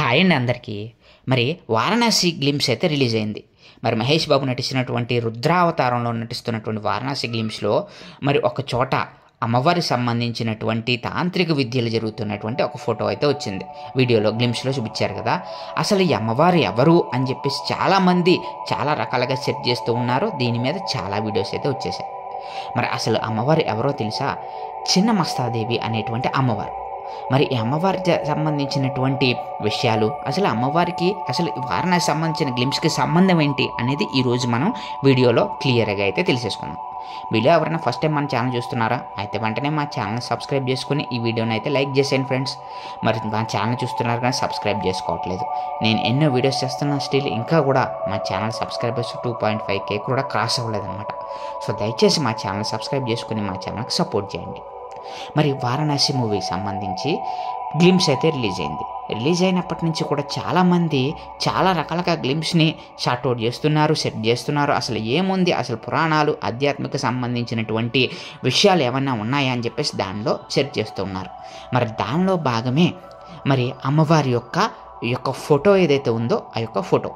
Hi అండి అందరికీ. మరి 'వారణాసి' గ్లింప్స్ అయితే రిలీజ్ అయింది. మరి మహేష్ బాబు నటించినటువంటి 'రుద్రావతారంలో' నటిస్తున్నటువంటి 'వారణాసి' గ్లింప్స్‌లో మరి ఒక చోట అమ్మవారికి సంబంధించినటువంటి తాంత్రిక విద్యలు జరుగుతున్నటువంటి ఒక ఫోటో అయితే వచ్చింది. వీడియోలో గ్లింప్స్‌లో చూపించారు కదా. అసలు ఈ అమ్మవారు ఎవరు అని చెప్పేసి చాలామంది చాలా రకాలుగా సెర్చ్ చేస్తూ ఉన్నారు. దీని మీద చాలా వీడియోస్ అయితే వచ్చేసాయి. మరి అసలు అమ్మవారు ఎవరో తెలుసా? చిన్న మస్తాదేవి అనేటువంటి అమ్మవారు. మరి ఈ అమ్మవారికి సంబంధించినటువంటి విషయాలు, అసలు అమ్మవారికి అసలు వారణాసి సంబంధించిన గ్లింప్స్కి సంబంధం ఏంటి అనేది ఈరోజు మనం వీడియోలో క్లియర్గా అయితే తెలిసేసుకుందాం. వీడియో ఎవరైనా ఫస్ట్ టైం మన ఛానల్ చూస్తున్నారా? అయితే వెంటనే మా ఛానల్ సబ్స్క్రైబ్ చేసుకుని ఈ వీడియోని అయితే లైక్ చేసేయండి ఫ్రెండ్స్. మరి మా ఛానల్ చూస్తున్నారు కానీ సబ్స్క్రైబ్ చేసుకోవట్లేదు. నేను ఎన్నో వీడియోస్ చేస్తున్నా, స్టిల్ ఇంకా కూడా మా ఛానల్ సబ్స్క్రైబర్స్ 2.5K కూడా క్రాస్ అవ్వలేదన్నమాట. సో దయచేసి మా ఛానల్ సబ్స్క్రైబ్ చేసుకుని మా ఛానల్కి సపోర్ట్ చేయండి. మరి 'వారణాసి' మూవీకి సంబంధించి గ్లింప్స్ అయితే రిలీజ్ అయినప్పటి నుంచి కూడా చాలామంది చాలా రకాలుగా గ్లింప్స్ని షార్ట్అవుట్ చేస్తున్నారు, సెట్ చేస్తున్నారు. అసలు ఏముంది, అసలు పురాణాలు, ఆధ్యాత్మిక సంబంధించినటువంటి విషయాలు ఏమన్నా ఉన్నాయా అని చెప్పేసి దానిలో సెర్చ్ చేస్తూ ఉన్నారు. మరి దానిలో భాగమే మరి అమ్మవారి యొక్క ఫోటో ఏదైతే ఉందో ఆ యొక్క ఫోటో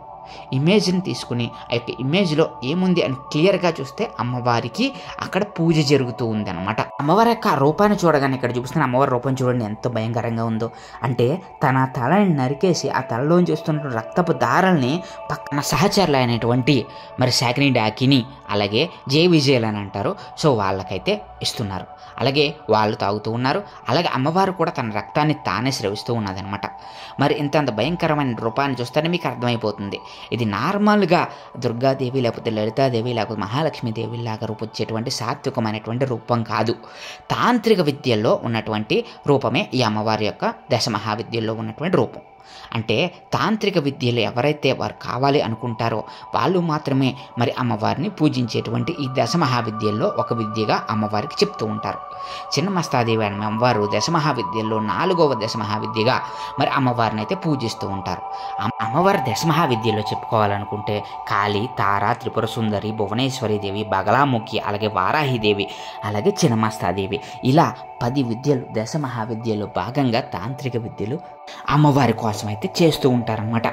ఇమేజ్ని తీసుకుని ఆ యొక్క ఇమేజ్లో ఏముంది అని క్లియర్గా చూస్తే అమ్మవారికి అక్కడ పూజ జరుగుతూ ఉంది అనమాట. అమ్మవారి యొక్క రూపాన్ని చూడగానే ఇక్కడ చూపిస్తున్న అమ్మవారి రూపాన్ని చూడండి ఎంత భయంకరంగా ఉందో. అంటే తన తలని నరికేసి ఆ తలలోంచి వస్తున్న రక్తపు దారాల్ని పక్కన సహచరులు అయినటువంటి మరి శాకిని డాకిని అలాగే జే విజయలు అని అంటారు. సో వాళ్ళకైతే ఇస్తున్నారు. అలాగే వాళ్ళు తాగుతూ ఉన్నారు. అలాగే అమ్మవారు కూడా తన రక్తాన్ని తానే స్రవిస్తూ ఉన్నదనమాట. మరి ఇంత భయంకరమైన రూపాన్ని చూస్తేనే మీకు అర్థమైపోతుంది. ఇది నార్మల్గా దుర్గాదేవి లేకపోతే లలితాదేవి లేకపోతే మహాలక్ష్మీదేవి లాగా రూపొచ్చేటువంటి సాత్వికమైనటువంటి రూపం కాదు. తాంత్రిక విద్యల్లో ఉన్నటువంటి రూపమే ఈ అమ్మవారి యొక్క దశమహావిద్యల్లో ఉన్నటువంటి రూపం. అంటే తాంత్రిక విద్యలు ఎవరైతే వారు కావాలి అనుకుంటారో వాళ్ళు మాత్రమే మరి అమ్మవారిని పూజించేటువంటి ఈ దశమహావిద్యల్లో ఒక విద్యగా అమ్మవారికి చెప్తూ ఉంటారు. చిన్న మస్తాదేవి అనే అమ్మవారు దశమహావిద్యల్లో 4వ దశమహావిద్యగా మరి అమ్మవారిని అయితే పూజిస్తూ ఉంటారు. అమ్మవారి దశమహావిద్యలో చెప్పుకోవాలనుకుంటే కాళీ, తార, త్రిపుర సుందరి, భువనేశ్వరి దేవి, బగలాముఖి, అలాగే వారాహిదేవి, అలాగే చిన్న మస్తాదేవి, ఇలా 10 విద్యలు దశమహావిద్యలో భాగంగా తాంత్రిక విద్యలు అమ్మవారి కోసం అయితే చేస్తూ ఉంటారనమాట.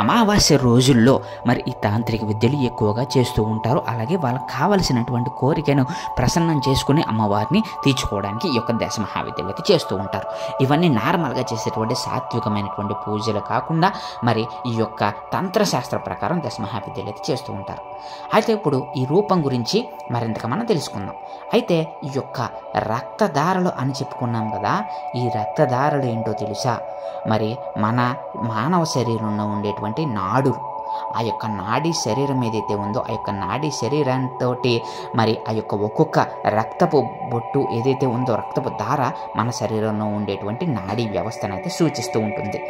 అమావాస్య రోజుల్లో మరి ఈ తాంత్రిక విద్యలు ఎక్కువగా చేస్తూ ఉంటారు. అలాగే వాళ్ళకి కావలసినటువంటి కోరికను ప్రసన్నం చేసుకుని అమ్మవారిని తీర్చుకోవడానికి ఈ యొక్క దశమహావిద్యలు అయితే చేస్తూ ఉంటారు. ఇవన్నీ నార్మల్గా చేసేటువంటి సాత్వికమైనటువంటి పూజలు కాకుండా మరి ఈ యొక్క తంత్రశాస్త్ర ప్రకారం దశమహావిద్యలు అయితే చేస్తూ ఉంటారు. అయితే ఇప్పుడు ఈ రూపం గురించి మరింతగా మనం తెలుసుకుందాం. అయితే ఈ యొక్క రక్తధారలు అని చెప్పుకున్నాం కదా, ఈ రక్తధారలు ఏంటో తెలుసా? మరి మన మానవ శరీరంలో ఉండేటువంటి నాడు, ఆ యొక్క నాడీ శరీరం ఏదైతే ఉందో ఆ యొక్క నాడీ శరీరంతో మరి ఆ యొక్క ఒక్కొక్క రక్తపు బొట్టు ఏదైతే ఉందో రక్తపు ధార మన శరీరంలో ఉండేటువంటి నాడీ వ్యవస్థను అయితే సూచిస్తూ ఉంటుంది.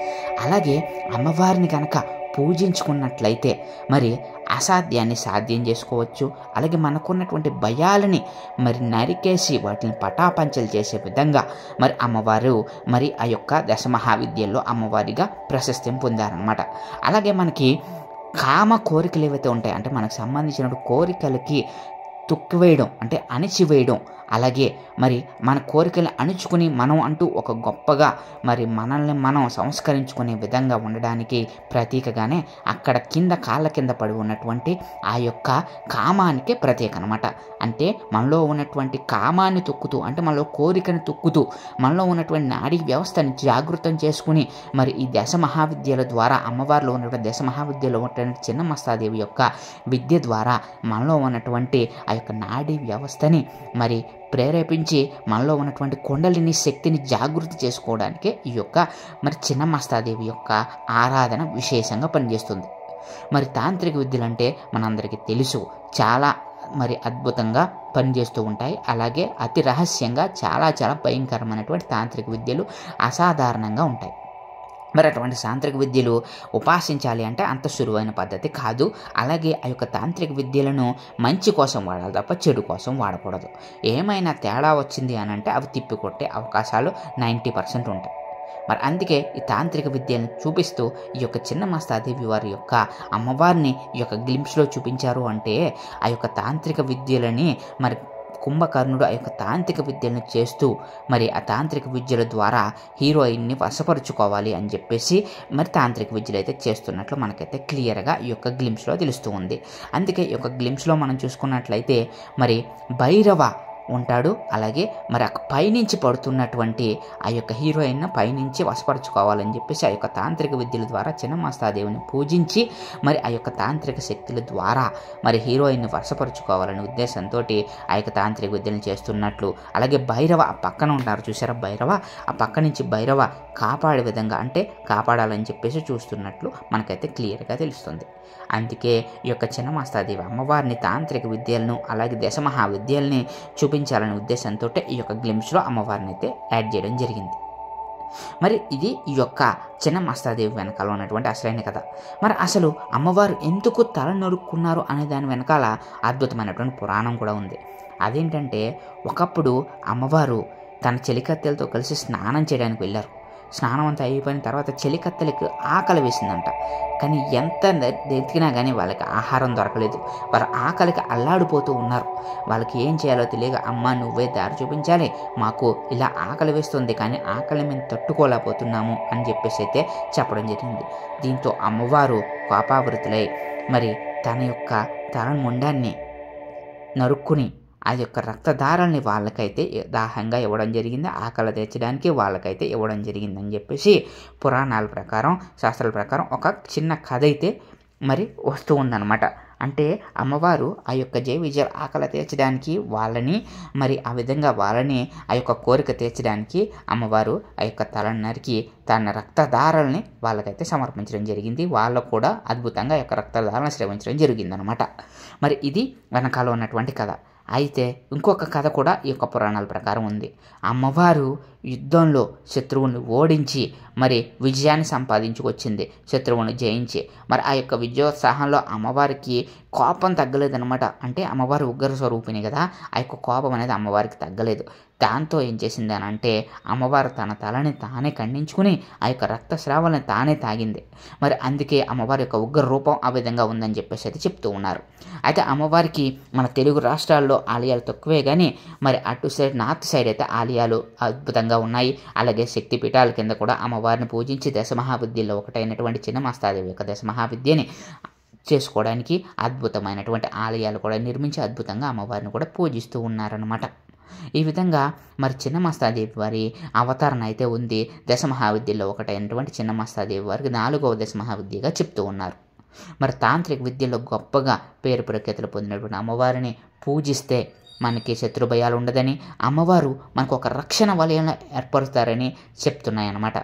అలాగే అమ్మవారిని కనుక పూజించుకున్నట్లయితే మరి అసాధ్యాన్ని సాధ్యం చేసుకోవచ్చు. అలాగే మనకున్నటువంటి భయాలని మరి నరికేసి వాటిని పటాపంచలు చేసే విధంగా మరి అమ్మవారు మరి ఆ యొక్క దశమహావిద్యల్లో అమ్మవారిగా ప్రశస్తిని పొందారనమాట. అలాగే మనకి కామ కోరికలు ఏవైతే ఉంటాయి అంటే మనకు సంబంధించిన కోరికలకి తొక్కివేయడం అంటే అణిచివేయడం, అలాగే మరి మన కోరికలను అణుచుకుని మనం అంటూ ఒక గొప్పగా మరి మనల్ని మనం సంస్కరించుకునే విధంగా ఉండడానికి ప్రతీకగానే అక్కడ కింద కాళ్ళ కింద పడి ఉన్నటువంటి ఆ యొక్క కామానికి ప్రతీక అనమాట. అంటే మనలో ఉన్నటువంటి కామాన్ని తొక్కుతూ అంటే మనలో కోరికను తొక్కుతూ మనలో ఉన్నటువంటి నాడీ వ్యవస్థని జాగృతం చేసుకుని మరి ఈ దశమహావిద్యల ద్వారా అమ్మవారిలో ఉన్నటువంటి దశమహావిద్యలో ఉన్నటువంటి చిన్న మస్తాదేవి యొక్క విద్య ద్వారా మనలో ఉన్నటువంటి ఆ యొక్క నాడీ వ్యవస్థని మరి ప్రేరేపించి మనలో ఉన్నటువంటి కుండలిని శక్తిని జాగృతి చేసుకోవడానికే ఈ యొక్క మరి చిన్న మస్తాదేవి యొక్క ఆరాధన విశేషంగా పనిచేస్తుంది. మరి తాంత్రిక విద్యలు అంటే మనందరికీ తెలుసు, చాలా మరి అద్భుతంగా పనిచేస్తూ ఉంటాయి. అలాగే అతి రహస్యంగా చాలా చాలా భయంకరమైనటువంటి తాంత్రిక విద్యలు అసాధారణంగా ఉంటాయి. మరి అటువంటి తాంత్రిక విద్యలు ఉపాసించాలి అంటే అంత సులువైన పద్ధతి కాదు. అలాగే ఆ యొక్క తాంత్రిక విద్యలను మంచి కోసం వాడాలి తప్ప చెడు కోసం వాడకూడదు. ఏమైనా తేడా వచ్చింది అని అంటే అవి తిప్పికొట్టే అవకాశాలు 90% ఉంటాయి. మరి అందుకే ఈ తాంత్రిక విద్యను చూపిస్తూ ఈ యొక్క చిన్న మస్తాదేవి వారి యొక్క అమ్మవారిని ఈ యొక్క గ్లింప్స్లో చూపించారు. అంటే ఆ యొక్క తాంత్రిక విద్యలని మరి కుంభకర్ణుడు ఆ యొక్క తాంత్రిక విద్యలను చేస్తూ మరి ఆ తాంత్రిక విద్యల ద్వారా హీరోయిన్ని వశపరుచుకోవాలి అని చెప్పేసి మరి తాంత్రిక విద్యలు అయితే చేస్తున్నట్లు మనకైతే క్లియర్గా ఈ యొక్క గ్లిమ్స్లో తెలుస్తూ ఉంది. అందుకే ఈ యొక్క గ్లిమ్స్లో మనం చూసుకున్నట్లయితే మరి భైరవ ఉంటాడు. అలాగే మరి పైనుంచి పడుతున్నటువంటి ఆ యొక్క హీరోయిన్ పైనుంచి వశపరుచుకోవాలని చెప్పేసి ఆ యొక్క తాంత్రిక విద్యల ద్వారా చిన్నమస్తాదేవిని పూజించి మరి ఆ యొక్క తాంత్రిక శక్తుల ద్వారా మరి హీరోయిన్ని వశపరుచుకోవాలనే ఉద్దేశంతో ఆ యొక్క తాంత్రిక విద్యలను చేస్తున్నట్లు, అలాగే భైరవ ఆ పక్కన ఉంటారు చూసారా భైరవ, ఆ పక్క నుంచి భైరవ కాపాడే విధంగా అంటే కాపాడాలని చెప్పేసి చూస్తున్నట్లు మనకైతే క్లియర్గా తెలుస్తుంది. అందుకే ఈ యొక్క చిన్నమస్తాదేవి అమ్మవారిని తాంత్రిక విద్యలను అలాగే దశమహావిద్యల్ని చూపించాలనే ఉద్దేశంతో ఈ యొక్క గ్లిమ్స్లో అమ్మవారిని అయితే యాడ్ చేయడం జరిగింది. మరి ఇది ఈ యొక్క చిన్నమస్తాదేవి వెనకాల ఉన్నటువంటి అసలైన కథ. మరి అసలు అమ్మవారు ఎందుకు తల నరుక్కున్నారు అనే దాని వెనకాల అద్భుతమైనటువంటి పురాణం కూడా ఉంది. అదేంటంటే ఒకప్పుడు అమ్మవారు తన చెలికత్తెలతో కలిసి స్నానం చేయడానికి వెళ్ళారు. స్నానం అంతా అయిపోయిన తర్వాత చెలికత్తెలకు ఆకలి వేసిందంట. కానీ ఎంత వెతికినా కానీ వాళ్ళకి ఆహారం దొరకలేదు. వారు ఆకలికి అల్లాడిపోతూ ఉన్నారు. వాళ్ళకి ఏం చేయాలో తెలియక, అమ్మ నువ్వే దారి చూపించాలి, మాకు ఇలా ఆకలి వేస్తుంది కానీ ఆకలి మేము తట్టుకోలేకపోతున్నాము అని చెప్పేసి అయితే చెప్పడం జరిగింది. దీంతో అమ్మవారు కోపావృతులై మరి తన యొక్క తల మొండాన్ని నరుక్కుని ఆ యొక్క రక్తధారల్ని వాళ్ళకైతే దాహంగా ఇవ్వడం జరిగింది, ఆకలి తీర్చడానికి వాళ్ళకైతే ఇవ్వడం జరిగిందని చెప్పేసి పురాణాల ప్రకారం శాస్త్రాల ప్రకారం ఒక చిన్న కథ అయితే మరి వస్తూ ఉందన్నమాట. అంటే అమ్మవారు ఆ యొక్క జయ విజయ ఆకలి తీర్చడానికి వాళ్ళని మరి ఆ విధంగా వాళ్ళని ఆ యొక్క కోరిక తీర్చడానికి అమ్మవారు ఆ యొక్క తలను నరికి తన రక్తధారల్ని వాళ్ళకైతే సమర్పించడం జరిగింది. వాళ్ళకు కూడా అద్భుతంగా ఆ యొక్క రక్తధారలను స్రవించడం జరిగిందనమాట. మరి ఇది వెనకాల ఉన్నటువంటి కథ. అయితే ఇంకొక కథ కూడా ఈ యొక్క పురాణాల ప్రకారం ఉంది. అమ్మవారు యుద్ధంలో శత్రువుని ఓడించి మరి విజయాన్ని సంపాదించుకొచ్చింది, శత్రువుని జయించి. మరి ఆ యొక్క విజయోత్సాహంలో అమ్మవారికి కోపం తగ్గలేదనమాట. అంటే అమ్మవారు ఉగ్ర స్వరూపిణి కదా, ఆ యొక్క కోపం అనేది అమ్మవారికి తగ్గలేదు. దాంతో ఏం చేసింది అని అంటే అమ్మవారు తన తలని తానే ఖండించుకుని ఆ యొక్క రక్తస్రావాలను తానే తాగింది. మరి అందుకే అమ్మవారి యొక్క ఉగ్ర రూపం ఆ విధంగా ఉందని చెప్పేసి అయితే చెప్తూ ఉన్నారు. అయితే అమ్మవారికి మన తెలుగు రాష్ట్రాల్లో ఆలయాలు తక్కువే కానీ మరి అటు సైడ్ నార్త్ సైడ్ అయితే ఆలయాలు అద్భుతంగా ఉన్నాయి. అలాగే శక్తిపీఠాల కింద కూడా అమ్మవారిని పూజించి దశమహావిద్యల్లో ఒకటైనటువంటి చిన్నమస్తాదేవి యొక్క దశమహావిద్యని చేసుకోవడానికి అద్భుతమైనటువంటి ఆలయాలు కూడా నిర్మించి అద్భుతంగా అమ్మవారిని కూడా పూజిస్తూ ఉన్నారనమాట. ఈ విధంగా మరి చిన్నమస్తాదేవి వారి అవతారణ అయితే ఉంది. దశమహావిద్యల్లో ఒకటైనటువంటి చిన్నమస్తాదేవి వారికి 4వ దశమహావిద్యగా చెప్తూ ఉన్నారు. మరి తాంత్రిక విద్యలో గొప్పగా పేరు ప్రఖ్యాతులు పొందినటువంటి అమ్మవారిని పూజిస్తే మనకి శత్రు భయాలు ఉండదని, అమ్మవారు మనకు ఒక రక్షణ వలయాలను ఏర్పరుస్తారని చెప్తున్నాయన్నమాట.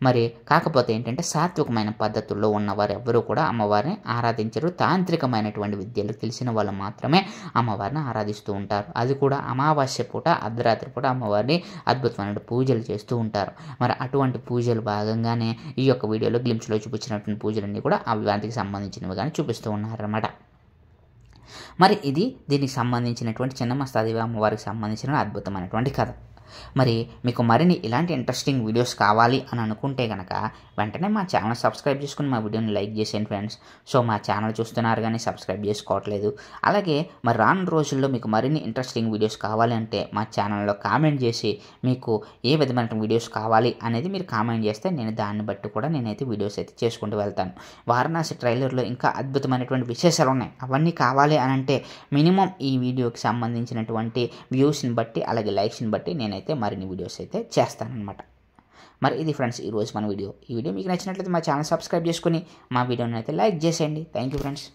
మరి కాకపోతే ఏంటంటే సాత్వికమైన పద్ధతుల్లో ఉన్నవారు ఎవ్వరూ కూడా అమ్మవారిని ఆరాధించరు. తాంత్రికమైనటువంటి విద్యలు తెలిసిన వాళ్ళు మాత్రమే అమ్మవారిని ఆరాధిస్తూ ఉంటారు. అది కూడా అమావాస్య పూట అర్ధరాత్రి పూట అమ్మవారిని అద్భుతమైన పూజలు చేస్తూ ఉంటారు. మరి అటువంటి పూజలు భాగంగానే ఈ యొక్క వీడియోలో గ్లిమ్స్లో చూపించినటువంటి పూజలన్నీ కూడా ఆ వాటికి సంబంధించినవి కానీ చూపిస్తూ ఉన్నారన్నమాట. మరి ఇది దీనికి సంబంధించినటువంటి చిన్నమస్తాదేవి అమ్మవారికి సంబంధించిన అద్భుతమైనటువంటి కథ. మరి మీకు మరిన్ని ఇలాంటి ఇంట్రెస్టింగ్ వీడియోస్ కావాలి అని అనుకుంటే కనుక వెంటనే మా ఛానల్ సబ్స్క్రైబ్ చేసుకుని మా వీడియోని లైక్ చేసేయండి ఫ్రెండ్స్. సో మా ఛానల్ చూస్తున్నారు కానీ సబ్స్క్రైబ్ చేసుకోవట్లేదు. అలాగే మరి రానున్న రోజుల్లో మీకు మరిన్ని ఇంట్రెస్టింగ్ వీడియోస్ కావాలి అంటే మా ఛానల్లో కామెంట్ చేసి మీకు ఏ విధమైన వీడియోస్ కావాలి అనేది మీరు కామెంట్ చేస్తే నేను దాన్ని బట్టి కూడా నేనైతే వీడియోస్ అయితే చేసుకుంటూ వెళ్తాను. వారణాసి ట్రైలర్లో ఇంకా అద్భుతమైనటువంటి విశేషాలు ఉన్నాయి. అవన్నీ కావాలి అని అంటే మినిమం ఈ వీడియోకి సంబంధించినటువంటి వ్యూస్ని బట్టి అలాగే లైక్స్ని బట్టి నేనైతే మరిన్ని వీడియోస్ అయితే చేస్తానన్నమాట. మరి ఇది ఫ్రెండ్స్ ఈరోజు మన వీడియో. ఈ వీడియో మీకు నచ్చినట్లయితే మా ఛానల్ సబ్స్క్రైబ్ చేసుకుని మా వీడియోని అయితే లైక్ చేసేయండి. Thank you friends.